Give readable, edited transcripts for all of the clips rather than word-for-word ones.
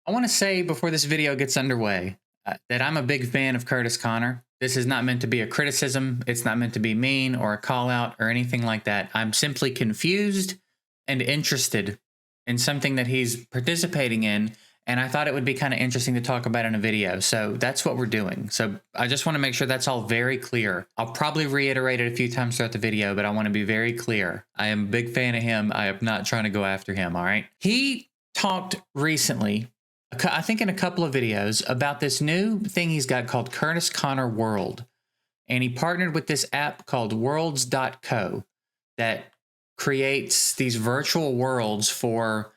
I want to say before this video gets underway that I'm a big fan of Curtis Connor. This is not meant to be a criticism. It's not meant to be mean or a call out or anything like that. I'm simply confused and interested in something that he's participating in. And I thought it would be kind of interesting to talk about in a video. So that's what we're doing. So I just want to make sure that's all very clear. I'll probably reiterate it a few times throughout the video, but I want to be very clear. I am a big fan of him. I am not trying to go after him. All right. He talked recently, I think in a couple of videos, about this new thing he's got called Curtis Connor World. And he partnered with this app called worlds.co that creates these virtual worlds for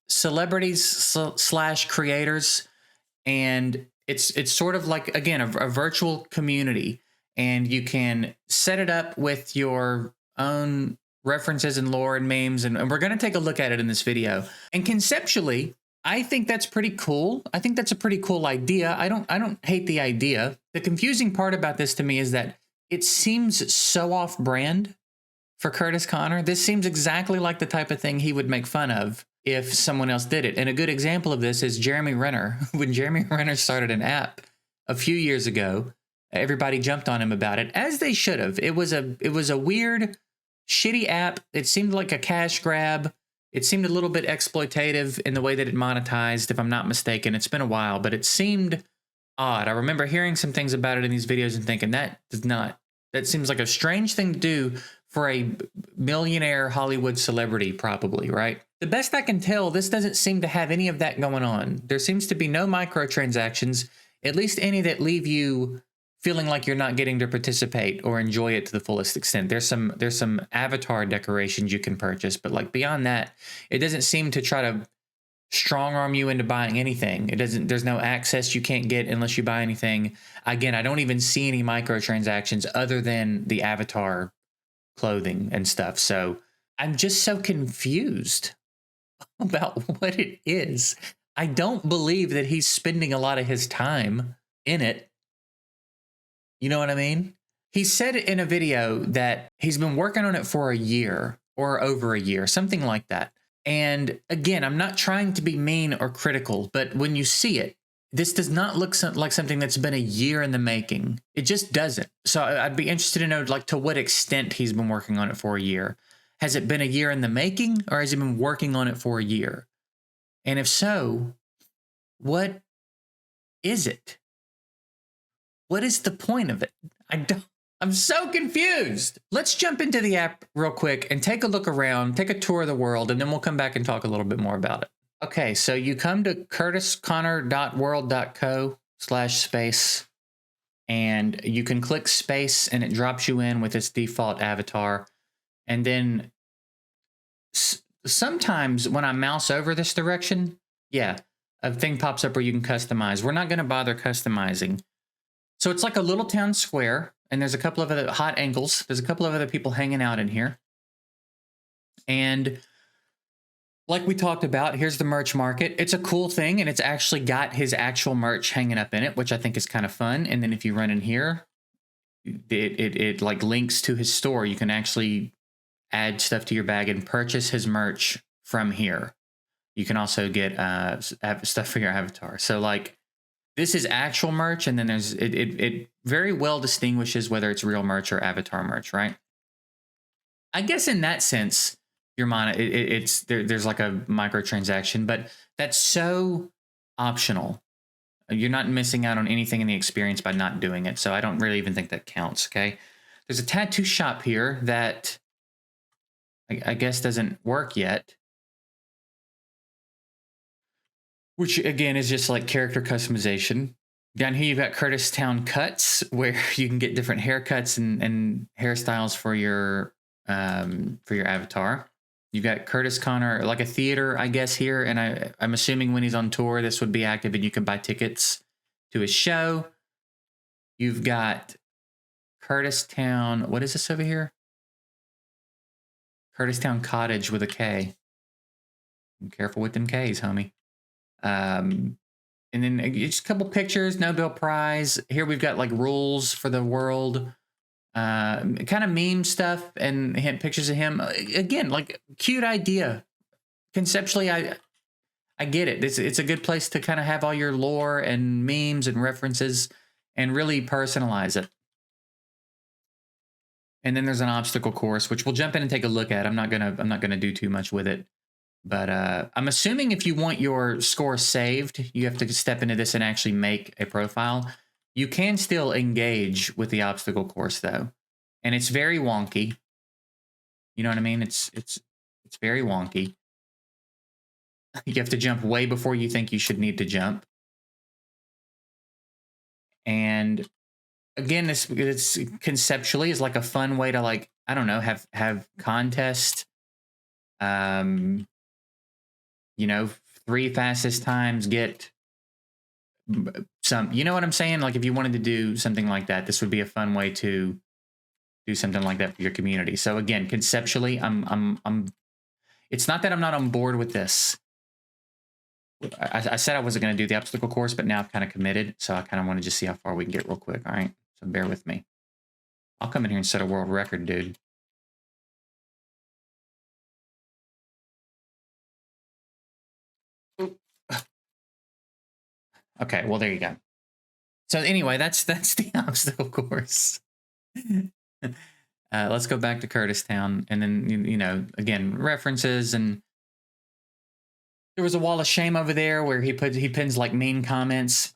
celebrities slash creators. And it's sort of like, again, a virtual community. And you can set it up with your own references and lore and memes. And we're going to take a look at it in this video. And conceptually, I think that's pretty cool. I think that's a pretty cool idea. I don't hate the idea. The confusing part about this to me is that it seems so off brand for Curtis Connor. This seems exactly like the type of thing he would make fun of if someone else did it. And a good example of this is Jeremy Renner. When Jeremy Renner started an app a few years ago, everybody jumped on him about it, as they should have. It was a weird, shitty app. It seemed like a cash grab. It seemed a little bit exploitative in the way that it monetized, if I'm not mistaken. It's been a while, but it seemed odd. I remember hearing some things about it in these videos and thinking that seems like a strange thing to do for a millionaire Hollywood celebrity, probably, right? The best I can tell, this doesn't seem to have any of that going on. There seems to be no microtransactions, at least any that leave you feeling like you're not getting to participate or enjoy it to the fullest extent. There's some avatar decorations you can purchase, but like beyond that, it doesn't seem to try to strong arm you into buying anything. There's no access you can't get unless you buy anything. Again, I don't even see any microtransactions other than the avatar clothing and stuff. So I'm just so confused about what it is. I don't believe that he's spending a lot of his time in it. You know what I mean? He said in a video that he's been working on it for a year or over a year, something like that. And again, I'm not trying to be mean or critical, but when you see it, this does not look like something that's been a year in the making. It just doesn't. So I'd be interested to know, like, to what extent he's been working on it for a year. Has it been a year in the making, or has he been working on it for a year? And if so, what is it? What is the point of it? I'm so confused. Let's jump into the app real quick and take a look around, take a tour of the world, and then we'll come back and talk a little bit more about it. Okay, so you come to curtisconnor.world.co/space, and you can click space, and it drops you in with its default avatar. And then sometimes when I mouse over this direction, yeah, a thing pops up where you can customize. We're not going to bother customizing. So it's like a little town square, and there's a couple of other hot angles. There's a couple of other people hanging out in here. And like we talked about, here's the merch market. It's a cool thing, and it's actually got his actual merch hanging up in it, which I think is kind of fun. And then if you run in here, it like links to his store. You can actually add stuff to your bag and purchase his merch from here. You can also get stuff for your avatar. So like, this is actual merch, and then it very well distinguishes whether it's real merch or avatar merch, right? I guess in that sense, there's like a microtransaction, but that's so optional. You're not missing out on anything in the experience by not doing it. So I don't really even think that counts. Okay, there's a tattoo shop here that I guess doesn't work yet, which again is just like character customization. Down here, you've got Curtis Town Cuts, where you can get different haircuts and hairstyles for your avatar. You've got Curtis Connor, like a theater, I guess, here. And I'm assuming when he's on tour, this would be active and you can buy tickets to his show. You've got Curtis Town. What is this over here? Curtis Town Cottage with a K. Be careful with them Ks, homie. And then just a couple pictures, Nobel Prize. Here we've got like rules for the world. Kind of meme stuff and pictures of him. Again, like cute idea. Conceptually, I get it. It's a good place to kind of have all your lore and memes and references and really personalize it. And then there's an obstacle course, which we'll jump in and take a look at. I'm not gonna do too much with it. But I'm assuming if you want your score saved, you have to step into this and actually make a profile. You can still engage with the obstacle course though. And it's very wonky. You know what I mean? It's very wonky. You have to jump way before you think you should need to jump. And again, this conceptually is like a fun way to, like, I don't know, have contest. You know, 3 fastest times get some, you know what I'm saying? Like if you wanted to do something like that, this would be a fun way to do something like that for your community. So again, conceptually, it's not that I'm not on board with this. I said I wasn't going to do the obstacle course, but now I've kind of committed. So I kind of want to just see how far we can get real quick. All right. So bear with me. I'll come in here and set a world record, dude. Okay. Well, there you go. So anyway, that's the obstacle course. Let's go back to Curtis Town, and then, you know, again, references, and there was a wall of shame over there where he pins like mean comments.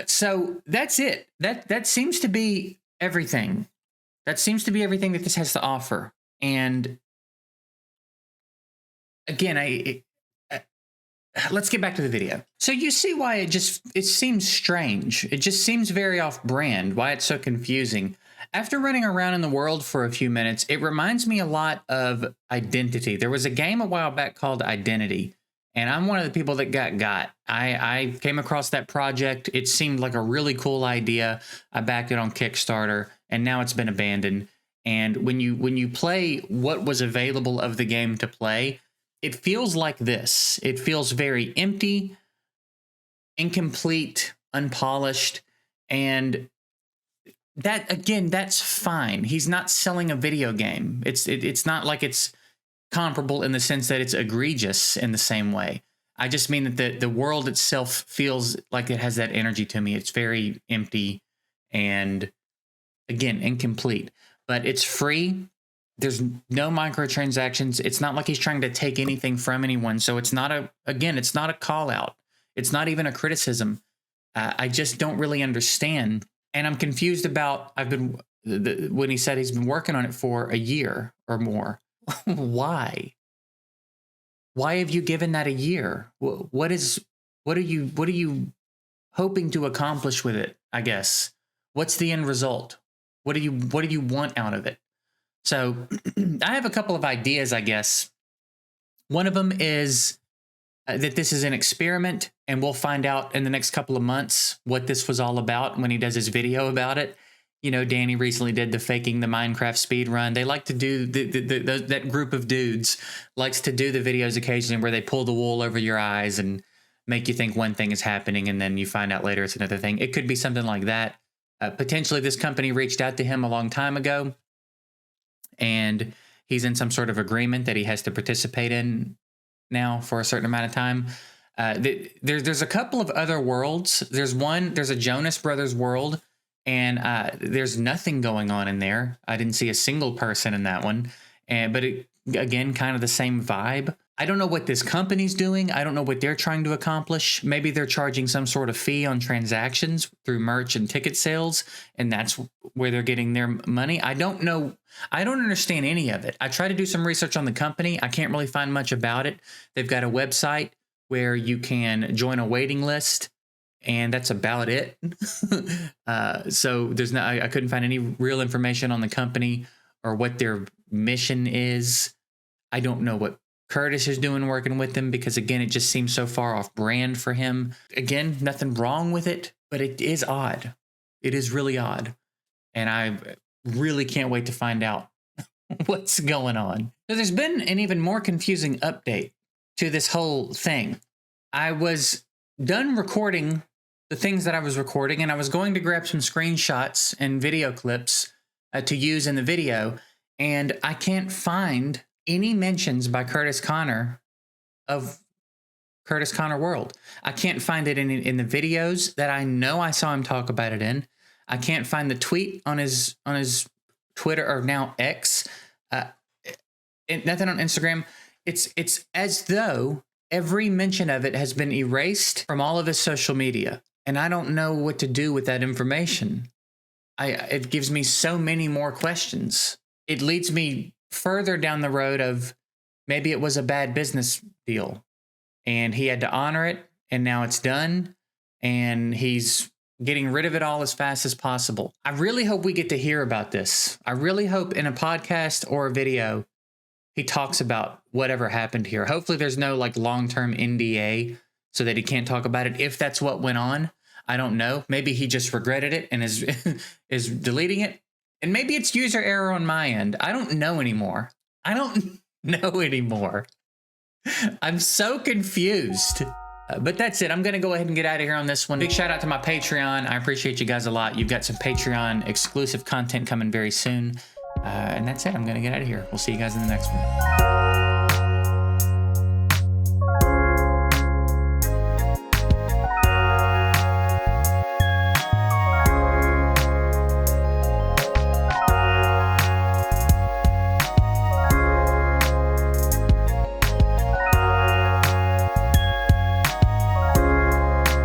So that's it. That seems to be everything. That seems to be everything that this has to offer. And again, let's get back to the video. So you see why it seems strange. It just seems very off brand, why it's so confusing. After running around in the world for a few minutes, it reminds me a lot of Identity. There was a game a while back called Identity, and I'm one of the people that got. I came across that project. It seemed like a really cool idea. I backed it on Kickstarter, and now it's been abandoned. And when you play what was available of the game to play, it feels like this. It feels very empty, incomplete, unpolished, and that, again, that's fine. He's not selling a video game. It's not like it's comparable in the sense that it's egregious in the same way. I just mean that the world itself feels like it has that energy to me. It's very empty and, again, incomplete. But it's free. There's no microtransactions. It's not like he's trying to take anything from anyone. So it's not it's not a call out. It's not even a criticism. I just don't really understand. And I'm confused about, when he said he's been working on it for a year or more. Why? Why have you given that a year? What are you hoping to accomplish with it, I guess? What's the end result? What do you want out of it? So I have a couple of ideas, I guess. One of them is that this is an experiment, and we'll find out in the next couple of months what this was all about when he does his video about it. You know, Danny recently did the faking the Minecraft speed run. They like to do that group of dudes likes to do the videos occasionally where they pull the wool over your eyes and make you think one thing is happening, and then you find out later it's another thing. It could be something like that. Potentially, this company reached out to him a long time ago, and he's in some sort of agreement that he has to participate in now for a certain amount of time. There's a couple of other worlds. There's a Jonas Brothers world, and there's nothing going on in there. I didn't see a single person in that one. But again, kind of the same vibe. I don't know what this company's doing. I don't know what they're trying to accomplish. Maybe they're charging some sort of fee on transactions through merch and ticket sales, and that's where they're getting their money. I don't know. I don't understand any of it. I tried to do some research on the company. I can't really find much about it. They've got a website where you can join a waiting list, and that's about it. So there's no, I couldn't find any real information on the company or what their mission is. I don't know what Curtis is doing working with them, because again, it just seems so far off brand for him. Again, nothing wrong with it, but it is odd. It is really odd. And I really can't wait to find out what's going on. So there's been an even more confusing update to this whole thing. I was done recording the things that I was recording, and I was going to grab some screenshots and video clips to use in the video, and I can't find any mentions by Curtis Connor of Curtis Connor world. I can't find it in the videos that I know I saw him talk about it in. I can't find the tweet on his Twitter, or now X. Nothing on Instagram. It's as though every mention of it has been erased from all of his social media, and I don't know what to do with that information. It gives me so many more questions. It leads me further down the road of maybe it was a bad business deal and he had to honor it, and now it's done, and he's getting rid of it all as fast as possible. I really hope we get to hear about this. I really hope in a podcast or a video he talks about whatever happened here. Hopefully there's no like long-term NDA so that he can't talk about it. If that's what went on, I don't know. Maybe he just regretted it and is is deleting it. And maybe it's user error on my end. I don't know anymore. I don't know anymore. I'm so confused. But that's it. I'm going to go ahead and get out of here on this one. Big shout out to my Patreon. I appreciate you guys a lot. You've got some Patreon exclusive content coming very soon. And that's it. I'm going to get out of here. We'll see you guys in the next one.